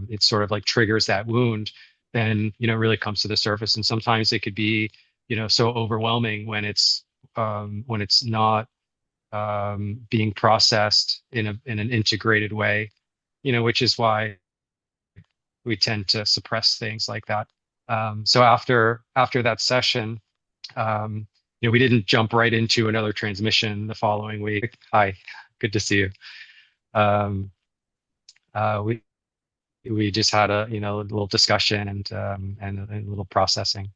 it sort of like triggers that wound, then it really comes to the surface. And sometimes it could be so overwhelming when it's not being processed in an integrated way, which is why we tend to suppress things like that. So after that session, we didn't jump right into another transmission the following week. Hi, good to see you. Um, we just had a little discussion and a little processing.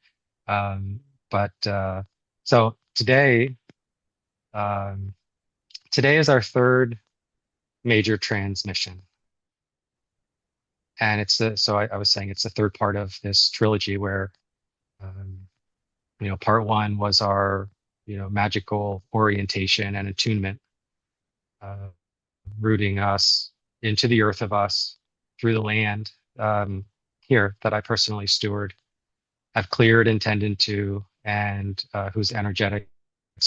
Um, but so um, today is our third major transmission, and I was saying it's the third part of this trilogy where um, part one was our magical orientation and attunement, uh, rooting us into the earth of us through the land here that I personally steward, have cleared and tended to, and whose energetics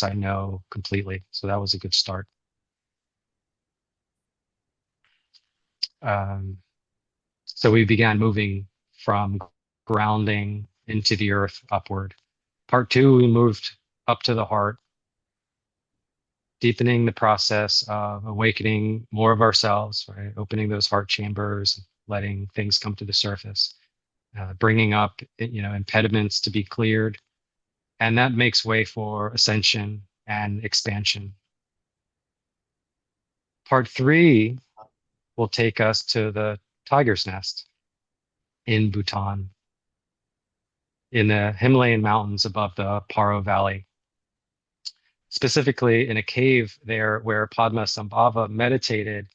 I know completely. So that was a good start. Um, so we began moving from grounding into the earth upward. Part two, we moved up to the heart, deepening the process of awakening more of ourselves, right? Opening those heart chambers, letting things come to the surface, bringing up, impediments to be cleared. And that makes way for ascension and expansion. Part three will take us to the tiger's nest in Bhutan, in the Himalayan mountains above the Paro Valley, specifically in a cave there where Padmasambhava meditated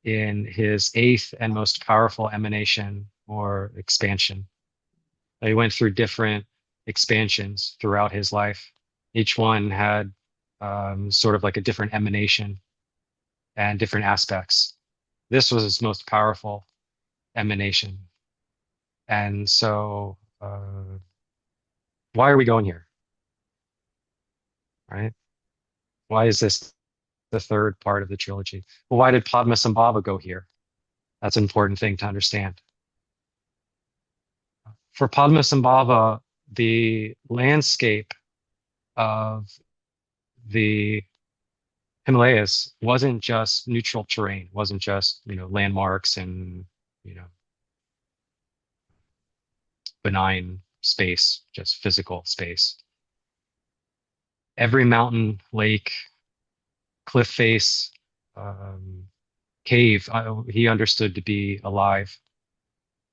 in his eighth and most powerful emanation or expansion. He went through different expansions throughout his life. Each one had sort of like a different emanation and different aspects. This was his most powerful emanation. And so, why are we going here? Right? Why is this the third part of the trilogy? Well, why did Padmasambhava go here? That's an important thing to understand. For Padmasambhava, the landscape of the Himalayas wasn't just neutral terrain, wasn't just, landmarks and, you know, benign space, just physical space. Every mountain, lake, cliff face, um, cave, he understood to be alive,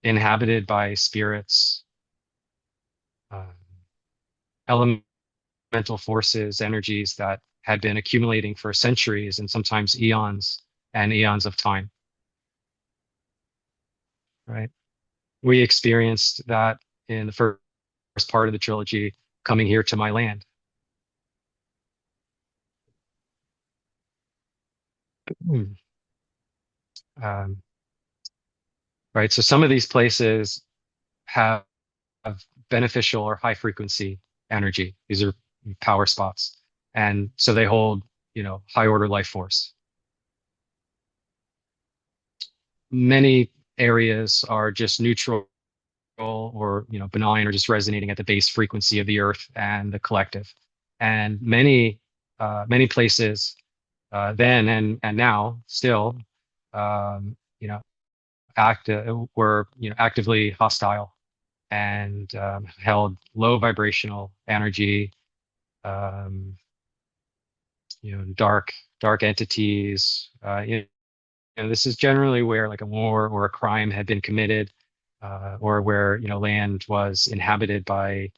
inhabited by spirits, um, elemental forces, energies that had been accumulating for centuries and sometimes eons and eons of time. Right? We experienced that in the first part of the trilogy, coming here to my land. Um, right. So some of these places have beneficial or high frequency energy. These are power spots. And so they hold, high order life force. Many areas are just neutral or, benign or just resonating at the base frequency of the earth and the collective. And many places then and now still, act were actively hostile and held low vibrational energy, um, dark entities. This is generally where like a war or a crime had been committed, or where land was inhabited by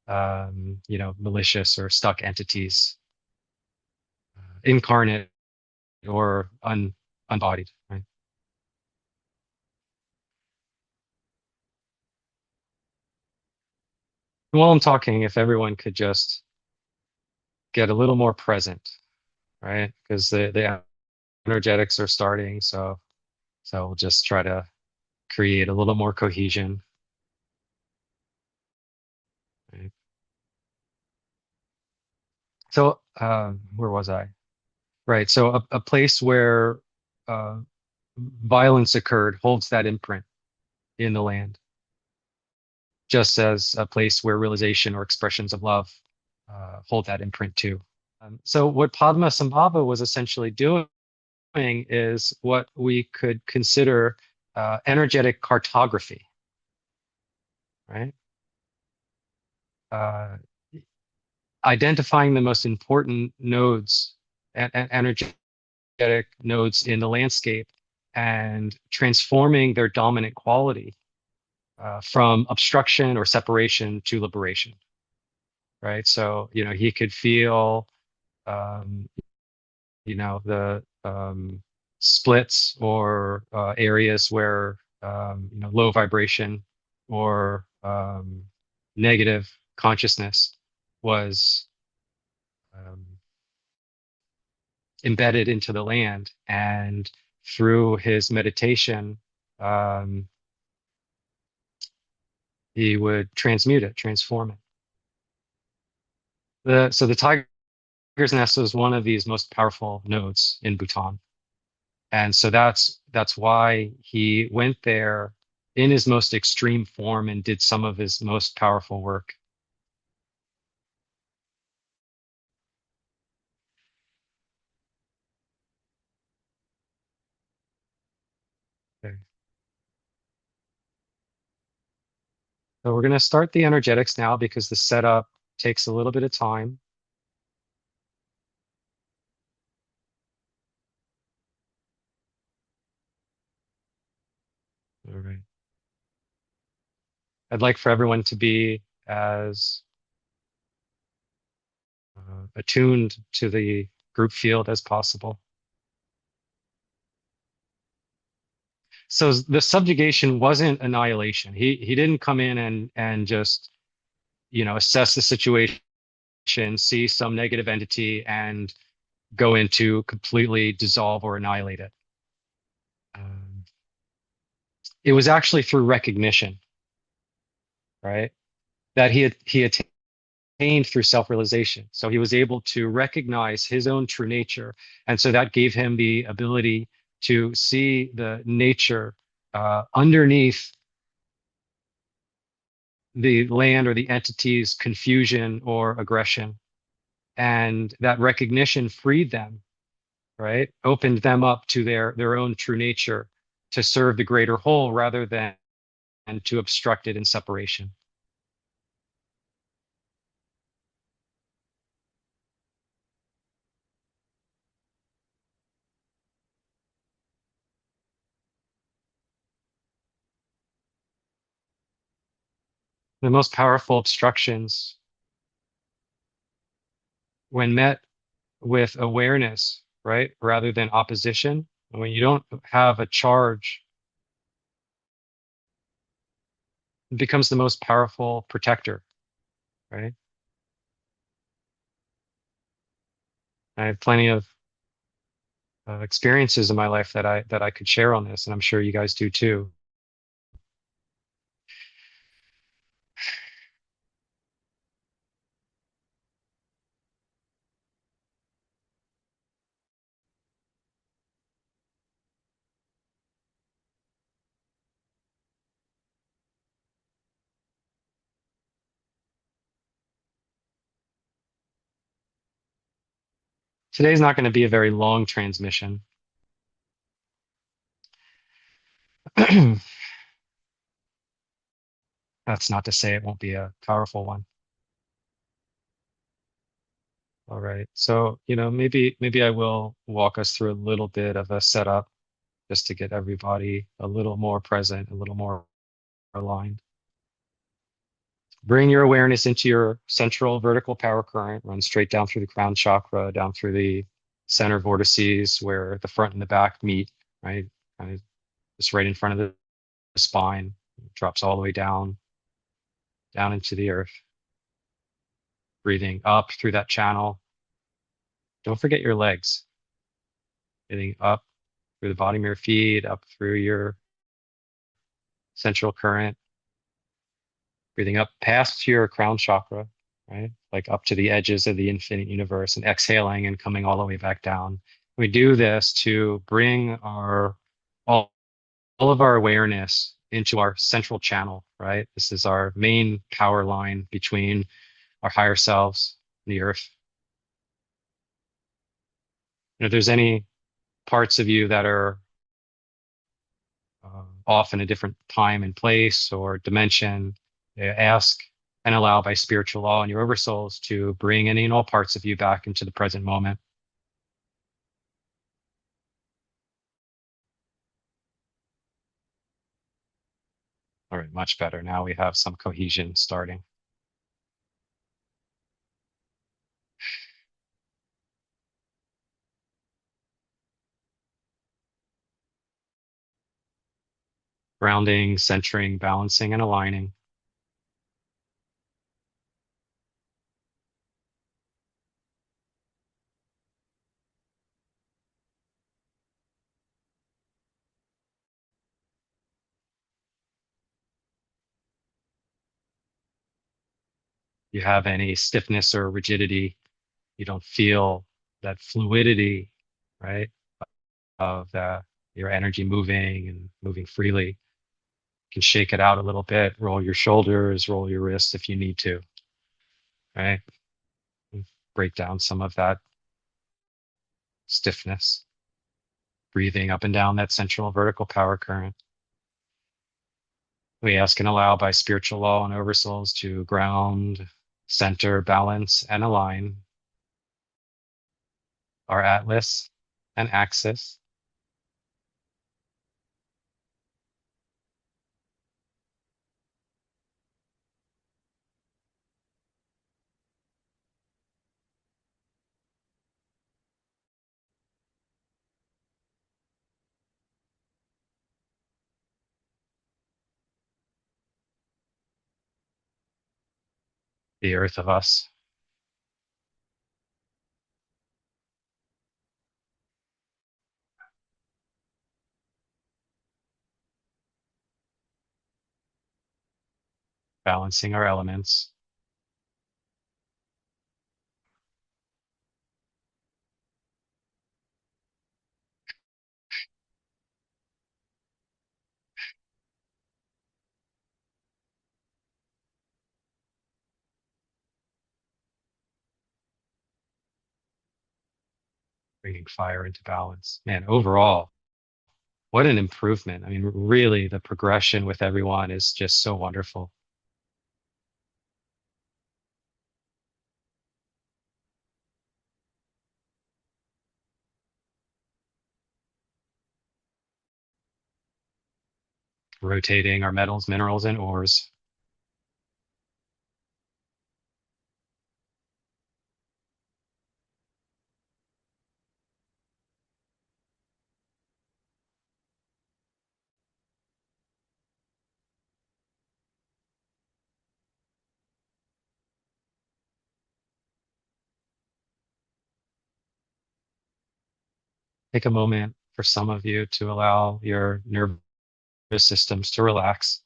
malicious or stuck entities, incarnate or unbodied. Right? While I'm talking, if everyone could just get a little more present, right? Because the energetics are starting, so we'll just try to create a little more cohesion. Right? So, where was I? Right. So a place where uh, violence occurred holds that imprint. in the land, just as a place where realization or expressions of love hold that imprint too. So what Padmasambhava was essentially doing is what we could consider energetic cartography, right? Uh, Identifying the most important nodes and energetic nodes in the landscape and transforming their dominant quality from obstruction or separation to liberation, right? So, he could feel, um, the splits or areas where, low vibration or negative consciousness was um, embedded into the land. And through his meditation, um, he would transmute it, transform it. So the tiger's nest was one of these most powerful nodes in Bhutan. And so that's why he went there in his most extreme form and did some of his most powerful work. Okay. So we're going to start the energetics now because the setup takes a little bit of time. All right. I'd like for everyone to be as attuned to the group field as possible. So the subjugation wasn't annihilation. He didn't come in and just, assess the situation, see some negative entity and go into completely dissolve or annihilate it. Um, it was actually through recognition, right? That he attained through self-realization. So he was able to recognize his own true nature. And so that gave him the ability to see the nature underneath the land or the entity's confusion or aggression. And that recognition freed them, right? Opened them up to their own true nature to serve the greater whole rather than to obstruct it in separation. The most powerful obstructions, when met with awareness, right, rather than opposition, when you don't have a charge, it becomes the most powerful protector, right? I have plenty of experiences in my life that I could share on this, and I'm sure you guys do too. Today's not going to be a very long transmission. That's not to say it won't be a powerful one. All right. So, maybe I will walk us through a little bit of a setup just to get everybody a little more present, a little more aligned. Bring your awareness into your central vertical power current, run straight down through the crown chakra, down through the center vortices where the front and the back meet, right? Kind of just right in front of the spine. It drops all the way down into the earth. Breathing up through that channel. Don't forget your legs. Breathing up through the bottom of your feet, up through your central current. Breathing up past your crown chakra, right? Like up to the edges of the infinite universe and exhaling and coming all the way back down. We do this to bring all of our awareness into our central channel, right? This is our main power line between our higher selves and the earth. And if there's any parts of you that are off in a different time and place or dimension, ask and allow by spiritual law and your oversouls to bring any and all parts of you back into the present moment. All right, much better. Now we have some cohesion starting. Grounding, centering, balancing, and aligning. You have any stiffness or rigidity, you don't feel that fluidity, right? Of your energy moving and moving freely. You can shake it out a little bit, roll your shoulders, roll your wrists if you need to, right? And break down some of that stiffness, breathing up and down that central vertical power current. We ask and allow by spiritual law and oversouls to ground, center, balance, and align our atlas and axis. The earth of us. Balancing our elements. Bringing fire into balance. Man, overall, what an improvement. I mean, really, the progression with everyone is just so wonderful. Rotating our metals, minerals, and ores. Take a moment for some of you to allow your nervous systems to relax.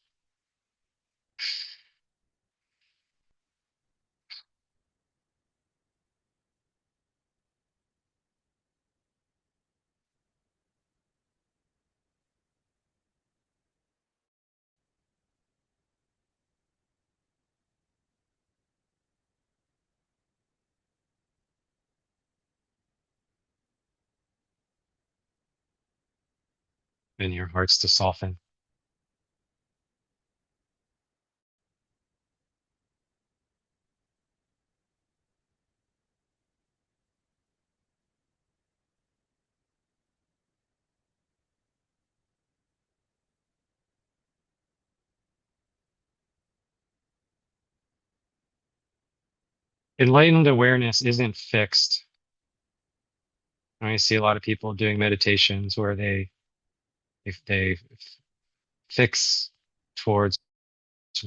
And your hearts to soften. Enlightened awareness isn't fixed. I see a lot of people doing meditations where they fix towards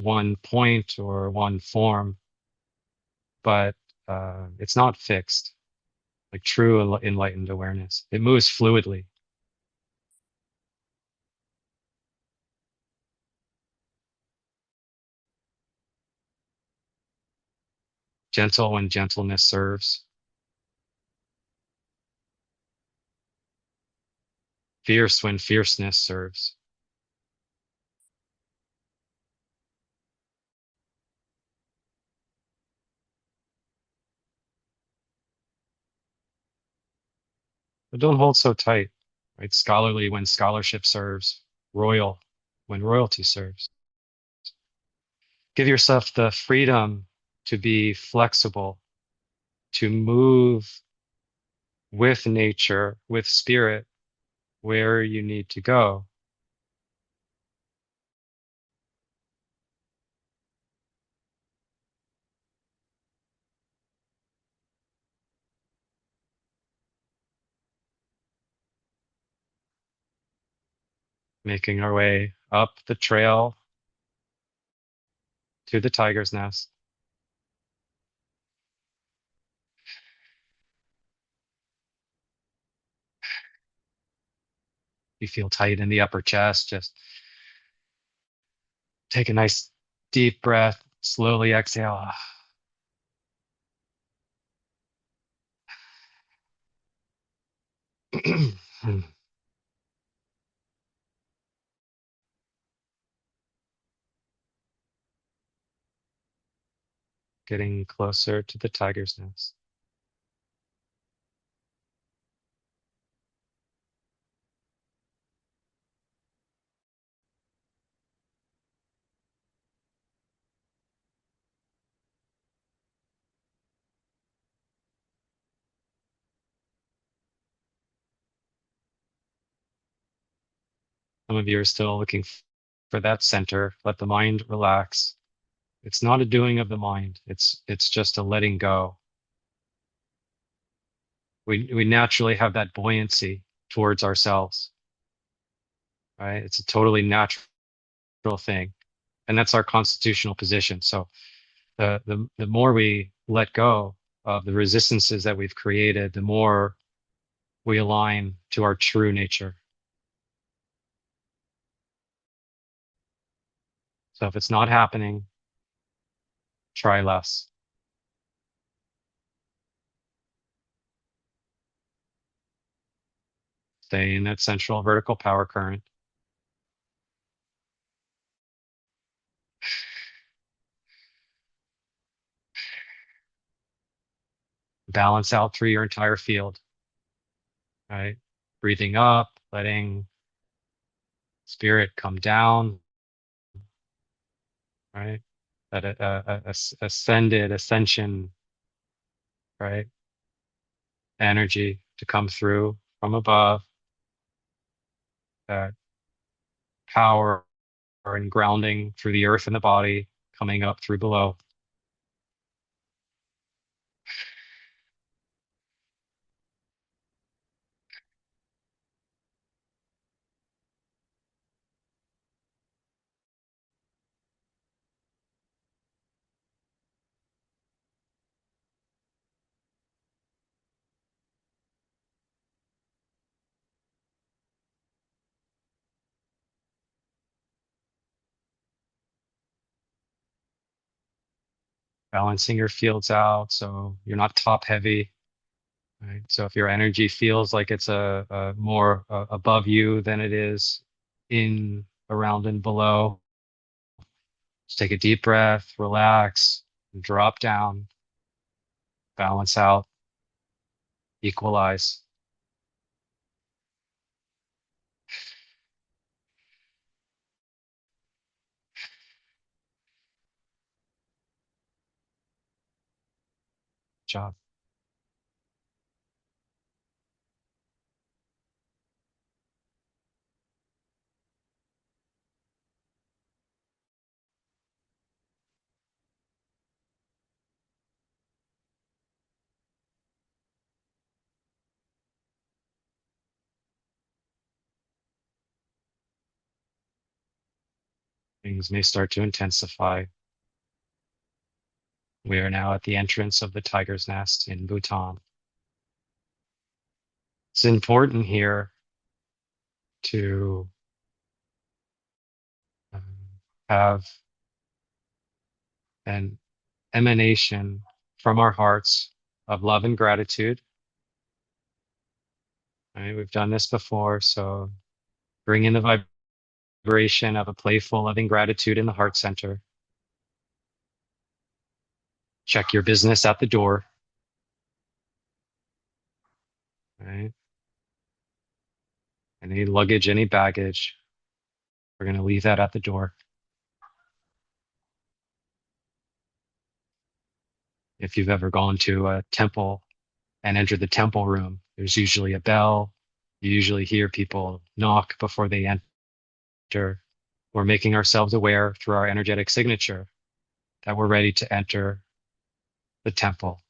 one point or one form, but it's not fixed. Like true enlightened awareness, it moves fluidly. Gentle when gentleness serves. Fierce when fierceness serves. But don't hold so tight, right? Scholarly when scholarship serves, royal when royalty serves. Give yourself the freedom to be flexible, to move with nature, with spirit, where you need to go. Making our way up the trail to the tiger's nest. You feel tight in the upper chest. Just take a nice deep breath, slowly exhale. Getting closer to the tiger's nest. Some of you are still looking for that center. Let the mind relax. It's not a doing of the mind. It's just a letting go. We naturally have that buoyancy towards ourselves, right? It's a totally natural thing. And that's our constitutional position. So the more we let go of the resistances that we've created, the more we align to our true nature. So if it's not happening, try less. Stay in that central vertical power current. Balance out through your entire field, right? Breathing up, letting spirit come down, right? That ascended ascension, right? Energy to come through from above, that power and grounding through the earth and the body coming up through below. Balancing your fields out so you're not top heavy, right? So if your energy feels like it's a more above you than it is in, around, and below, just take a deep breath, relax, drop down, balance out, equalize. Job. Things may start to intensify. We are now at the entrance of the tiger's nest in Bhutan. It's important here to um, have an emanation from our hearts of love and gratitude. Right? We've done this before, so bring in the vibration of a playful, loving gratitude in the heart center. Check your business at the door. Right? Any luggage, any baggage, we're going to leave that at the door. If you've ever gone to a temple and entered the temple room, there's usually a bell. You usually hear people knock before they enter. We're making ourselves aware through our energetic signature that we're ready to enter the temple.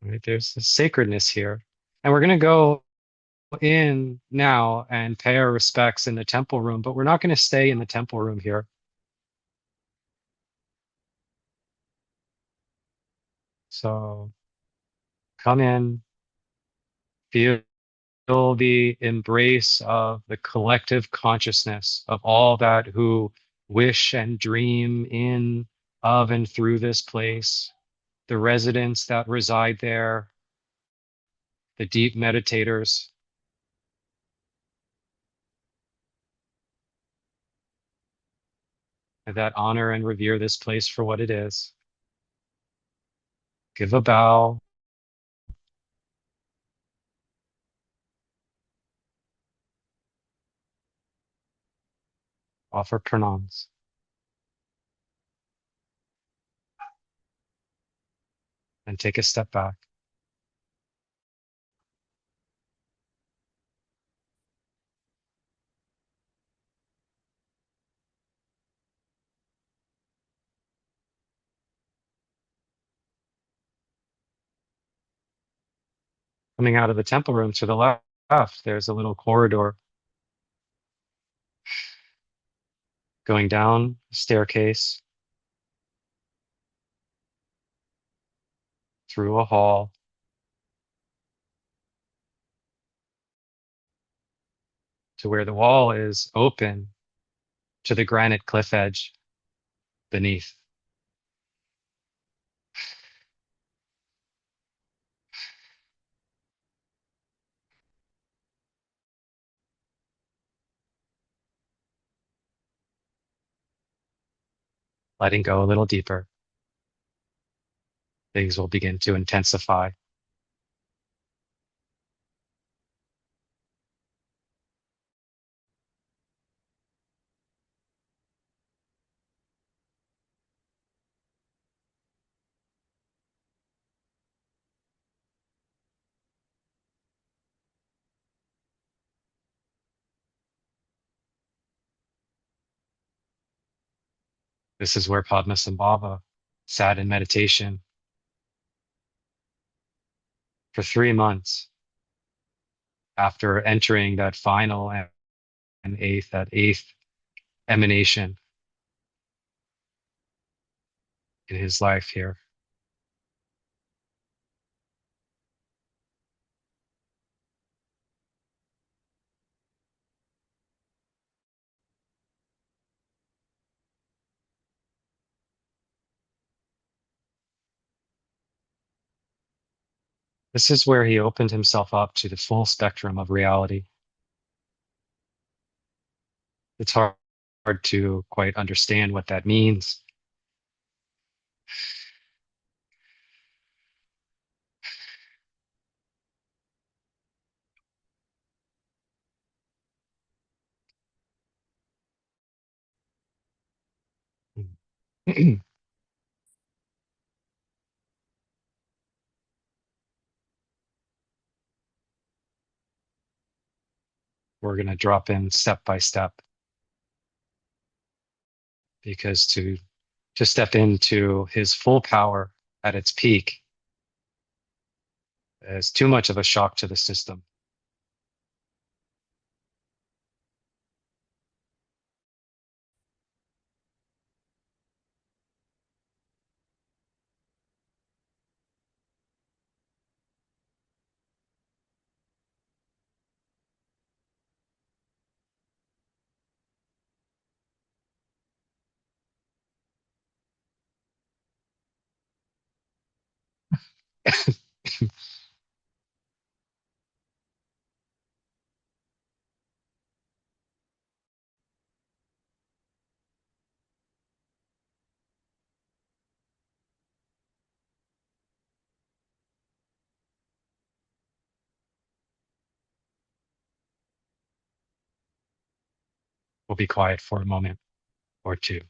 Right? There's a sacredness here. And we're going to go in now and pay our respects in the temple room, but we're not going to stay in the temple room here. So come in, feel the embrace of the collective consciousness of all that who wish and dream in, of, and through this place, the residents that reside there, the deep meditators, that honor and revere this place for what it is. Give a bow, offer pranams, and take a step back. Coming out of the temple room to the left, there's a little corridor going down a staircase through a hall to where the wall is open to the granite cliff edge beneath. Letting go a little deeper, things will begin to intensify. This is where Padmasambhava sat in meditation for 3 months after entering that final and that eighth emanation in his life here. This is where he opened himself up to the full spectrum of reality. It's hard to quite understand what that means. We're going to drop in step by step because to step into his full power at its peak is too much of a shock to the system. We'll be quiet for a moment or two.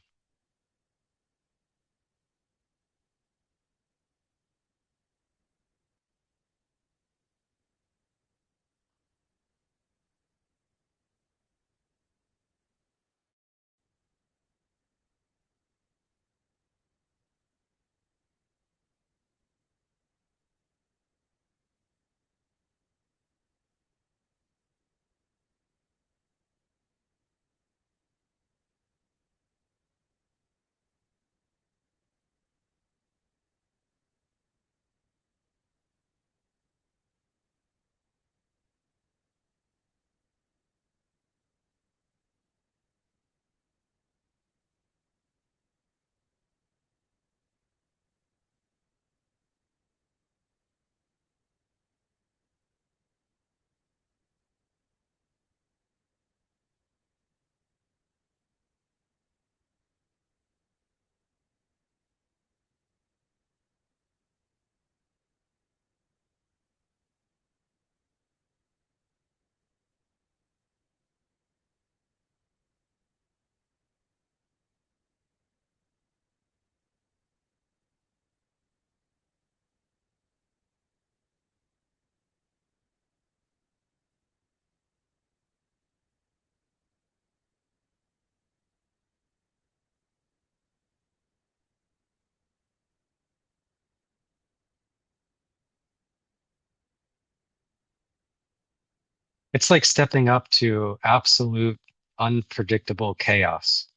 It's like stepping up to absolute unpredictable chaos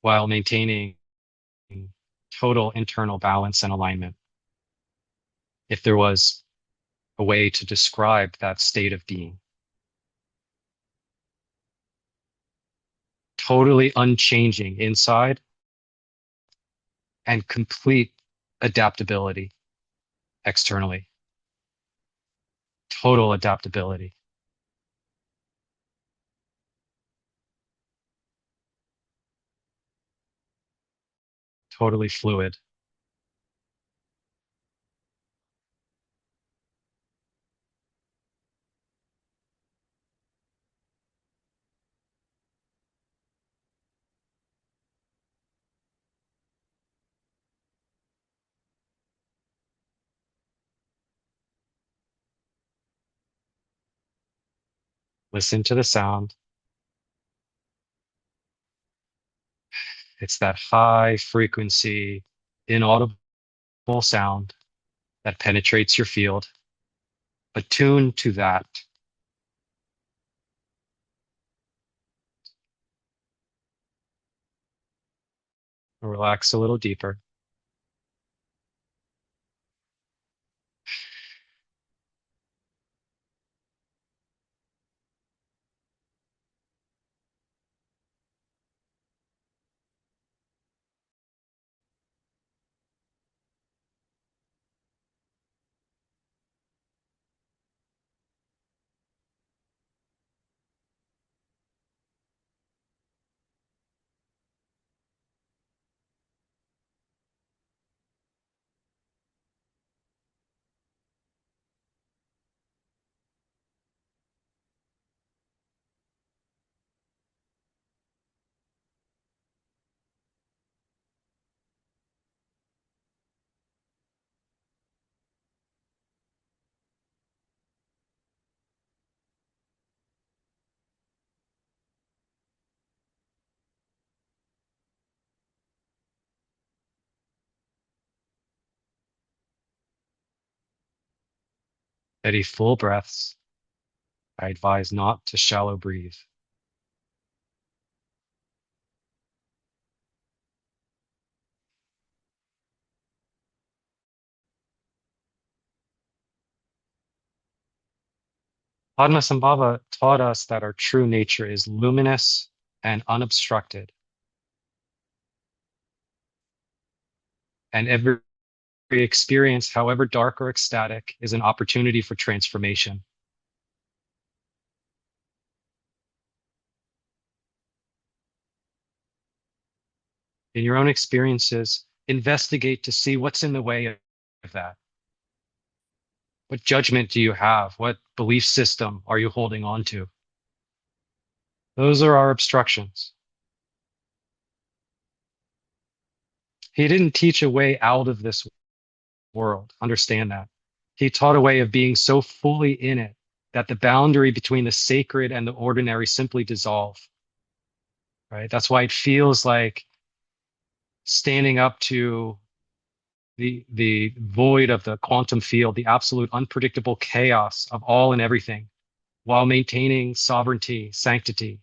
while maintaining total internal balance and alignment. If there was a way to describe that state of being, totally unchanging inside and complete adaptability externally, total adaptability, totally fluid. Listen to the sound. It's that high frequency, inaudible sound that penetrates your field. Attune to that. Relax a little deeper. Steady full breaths. I advise not to shallow breathe. Padmasambhava taught us that our true nature is luminous and unobstructed, and every experience, however dark or ecstatic, is an opportunity for transformation. In your own experiences, investigate to see what's in the way of that. What judgment do you have? What belief system are you holding on to? Those are our obstructions. He didn't teach a way out of this world. Understand that. He taught a way of being so fully in it that the boundary between the sacred and the ordinary simply dissolve. Right? That's why it feels like standing up to the void of the quantum field, the absolute unpredictable chaos of all and everything, while maintaining sovereignty, sanctity,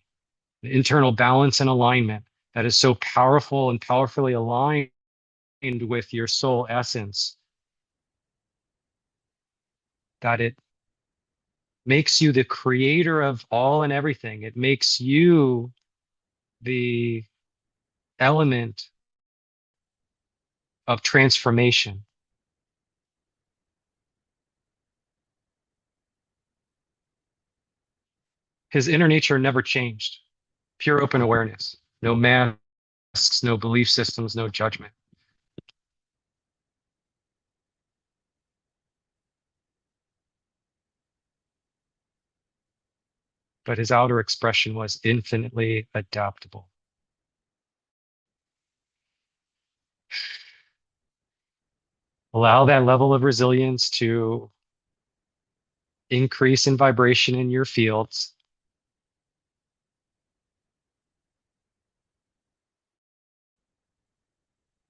the internal balance and alignment that is so powerful and powerfully aligned with your soul essence that it makes you the creator of all and everything. It makes you the element of transformation. His inner nature never changed. Pure open awareness, no masks, no belief systems, no judgment. But his outer expression was infinitely adaptable. Allow that level of resilience to increase in vibration in your fields.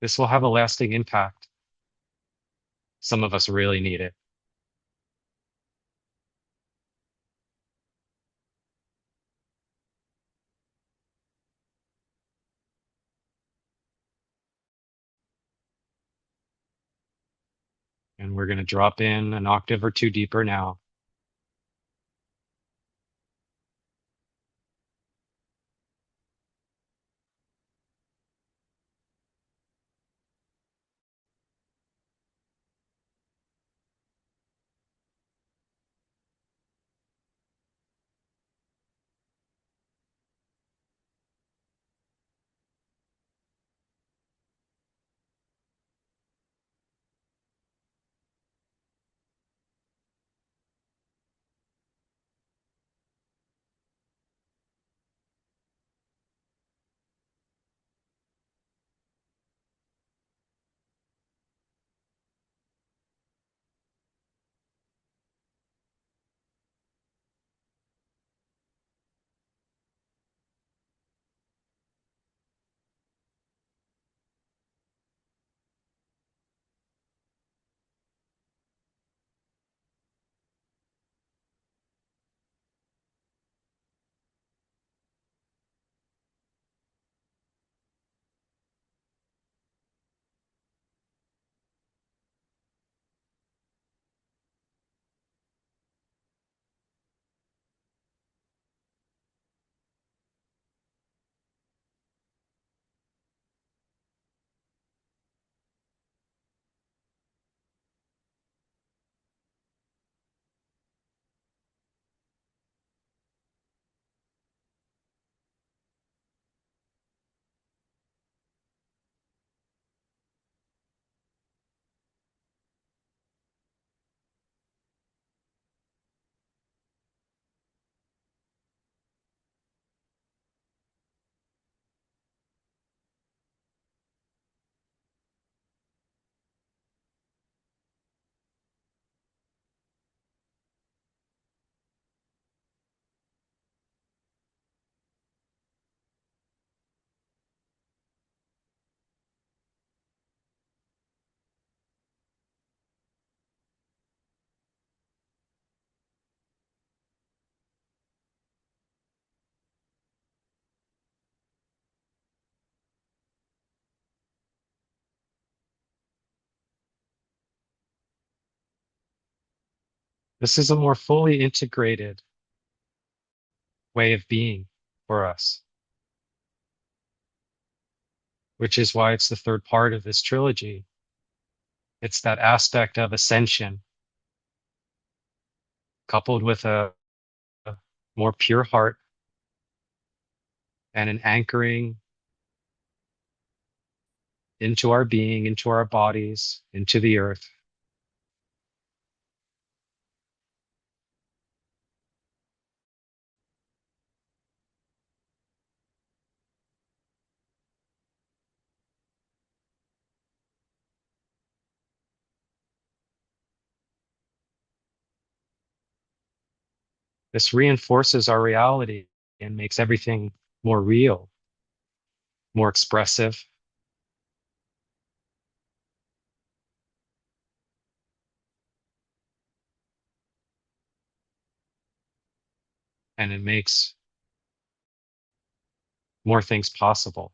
This will have a lasting impact. Some of us really need it. And we're going to drop in an octave or two deeper now. This is a more fully integrated way of being for us, which is why it's the third part of this trilogy. It's that aspect of ascension coupled with a more pure heart and an anchoring into our being, into our bodies, into the earth. This reinforces our reality and makes everything more real, more expressive. And it makes more things possible.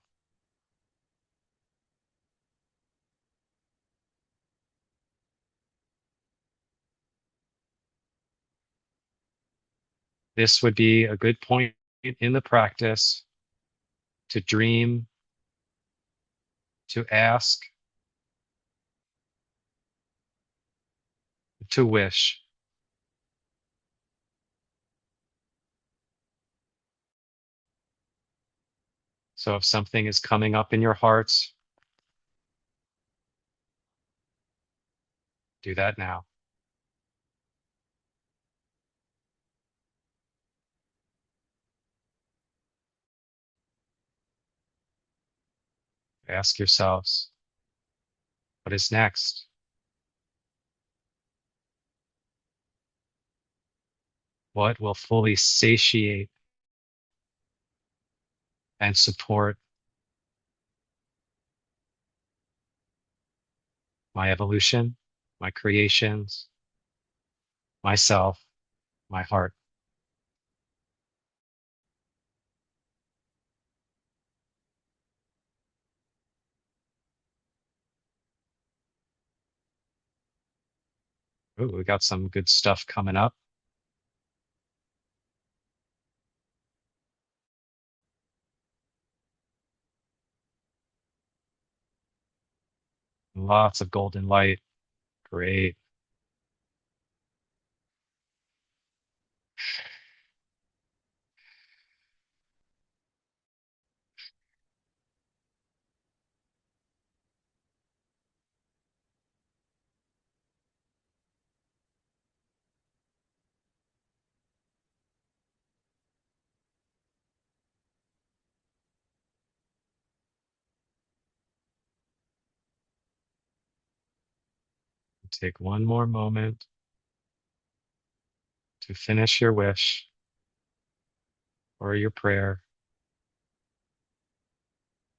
This would be a good point in the practice to dream, to ask, to wish. So if something is coming up in your hearts, do that now. Ask yourselves, what is next? What will fully satiate and support my evolution, my creations, myself, my heart? Ooh, we got some good stuff coming up. Lots of golden light. Great. Take one more moment to finish your wish or your prayer,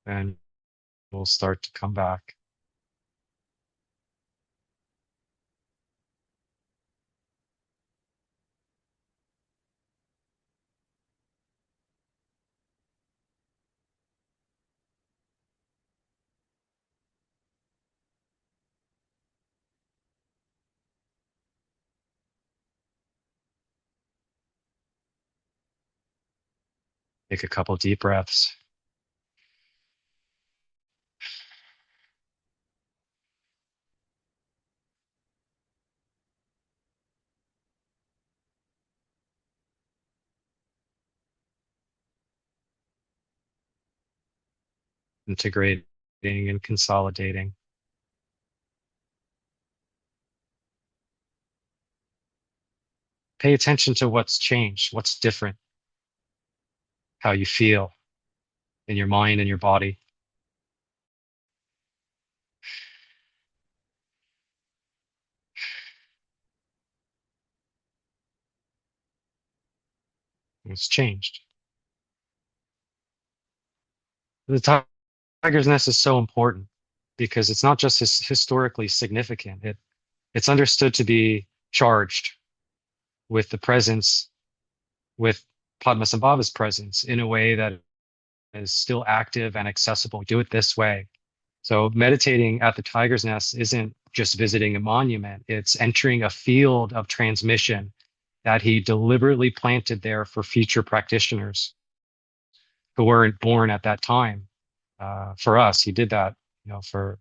and we'll start to come back. Take a couple deep breaths. Integrating and consolidating. Pay attention to what's changed, what's different, how you feel in your mind and your body. What's changed. The tiger's nest is so important because it's not just historically significant. It's understood to be charged with the presence, with Padmasambhava's presence in a way that is still active and accessible. Do it this way. So meditating at the tiger's nest isn't just visiting a monument. It's entering a field of transmission that he deliberately planted there for future practitioners who weren't born at that time. For us, he did that, for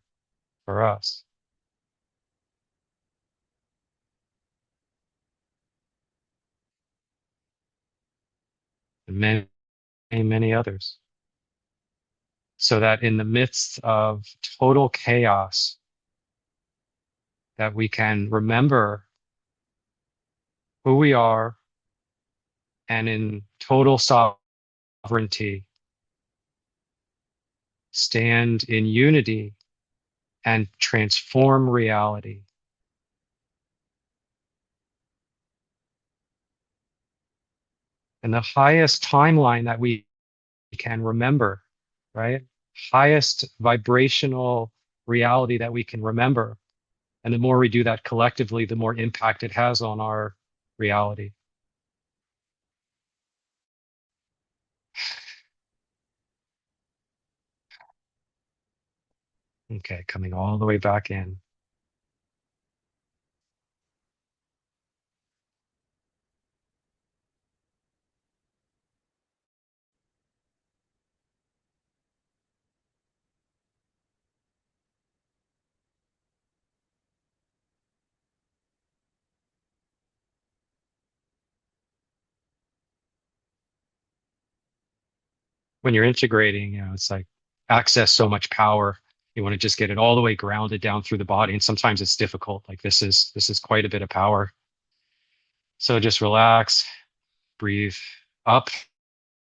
us and many, many others. So that in the midst of total chaos, that we can remember who we are and in total sovereignty, stand in unity and transform reality. And the highest timeline that we can remember, right? Highest vibrational reality that we can remember. And the more we do that collectively, the more impact it has on our reality. Okay, coming all the way back in. When you're integrating, it's like access so much power. You want to just get it all the way grounded down through the body. And sometimes it's difficult. Like this is quite a bit of power. So just relax, breathe up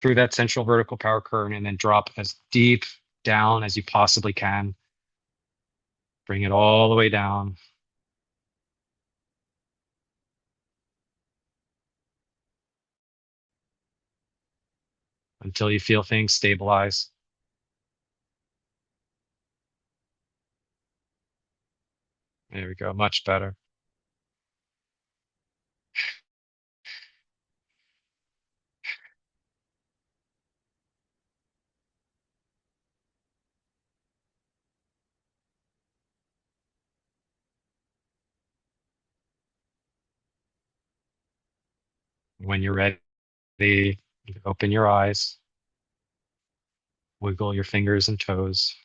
through that central vertical power current and then drop as deep down as you possibly can. Bring it all the way down until you feel things stabilize. There we go. Much better. When you're ready, you open your eyes, wiggle your fingers and toes.